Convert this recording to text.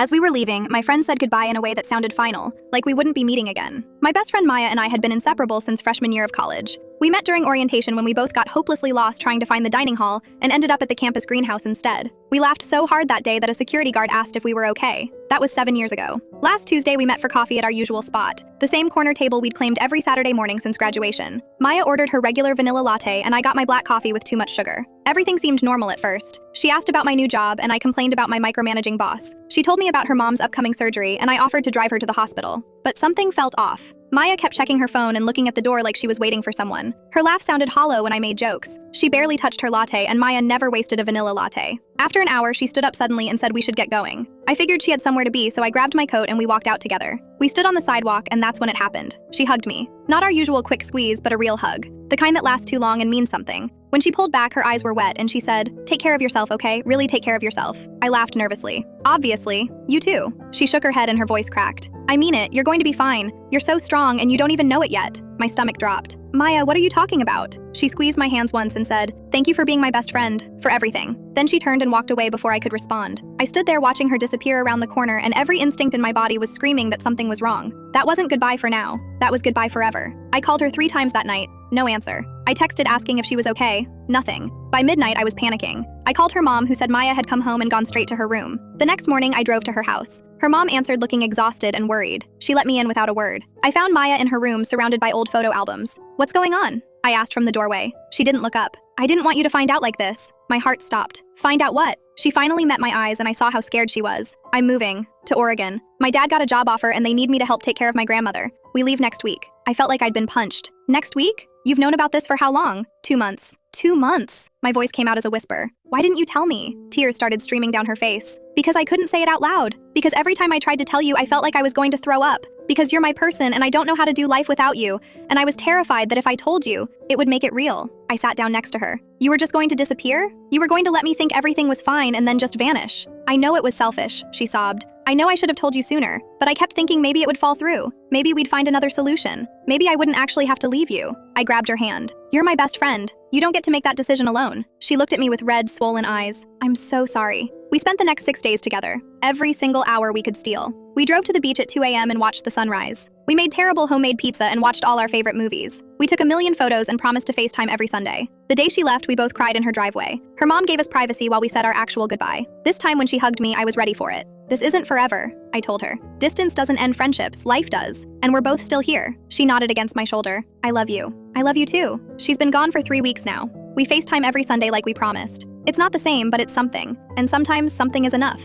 As we were leaving, my friend said goodbye in a way that sounded final, like we wouldn't be meeting again. My best friend Maya and I had been inseparable since freshman year of college. We met during orientation when we both got hopelessly lost trying to find the dining hall and ended up at the campus greenhouse instead. We laughed so hard that day that a security guard asked if we were okay. That was 7 years ago. Last Tuesday, we met for coffee at our usual spot, the same corner table we'd claimed every Saturday morning since graduation. Maya ordered her regular vanilla latte and I got my black coffee with too much sugar. Everything seemed normal at first. She asked about my new job and I complained about my micromanaging boss. She told me about her mom's upcoming surgery and I offered to drive her to the hospital. But something felt off. Maya kept checking her phone and looking at the door like she was waiting for someone. Her laugh sounded hollow when I made jokes. She barely touched her latte and Maya never wasted a vanilla latte. After an hour, she stood up suddenly and said we should get going. I figured she had somewhere to be, so I grabbed my coat and we walked out together. We stood on the sidewalk and that's when it happened. She hugged me. Not our usual quick squeeze, but a real hug. The kind that lasts too long and means something. When she pulled back, her eyes were wet and she said, "Take care of yourself, okay? Really take care of yourself." I laughed nervously. "Obviously. You too." She shook her head and her voice cracked. "I mean it. You're going to be fine. You're so strong and you don't even know it yet." My stomach dropped. "Maya, what are you talking about?" She squeezed my hands once and said, "Thank you for being my best friend, for everything." Then she turned and walked away before I could respond. I stood there watching her disappear around the corner and every instinct in my body was screaming that something was wrong. That wasn't goodbye for now. That was goodbye forever. I called her 3 times that night. No answer. I texted asking if she was okay. Nothing. By midnight, I was panicking. I called her mom, who said Maya had come home and gone straight to her room. The next morning, I drove to her house. Her mom answered looking exhausted and worried. She let me in without a word. I found Maya in her room surrounded by old photo albums. "What's going on?" I asked from the doorway. She didn't look up. "I didn't want you to find out like this." My heart stopped. "Find out what?" She finally met my eyes and I saw how scared she was. "I'm moving to Oregon. My dad got a job offer and they need me to help take care of my grandmother. We leave next week." I felt like I'd been punched. "Next week? You've known about this for how long?" 2 months. 2 months. My voice came out as a whisper. "Why didn't you tell me?" Tears started streaming down her face. "Because I couldn't say it out loud. Because every time I tried to tell you, I felt like I was going to throw up. Because you're my person and I don't know how to do life without you. And I was terrified that if I told you, it would make it real." I sat down next to her. "You were just going to disappear? You were going to let me think everything was fine and then just vanish?" "I know it was selfish," she sobbed. "I know I should have told you sooner, but I kept thinking maybe it would fall through. Maybe we'd find another solution. Maybe I wouldn't actually have to leave you." I grabbed her hand. "You're my best friend. You don't get to make that decision alone." She looked at me with red, swollen eyes. "I'm so sorry." We spent the next 6 days together. Every single hour we could steal. We drove to the beach at 2 a.m. and watched the sunrise. We made terrible homemade pizza and watched all our favorite movies. We took a million photos and promised to FaceTime every Sunday. The day she left, we both cried in her driveway. Her mom gave us privacy while we said our actual goodbye. This time when she hugged me, I was ready for it. "This isn't forever," I told her. "Distance doesn't end friendships, life does. And we're both still here." She nodded against my shoulder. "I love you." "I love you too." She's been gone for 3 weeks now. We FaceTime every Sunday like we promised. It's not the same, but it's something. And sometimes something is enough.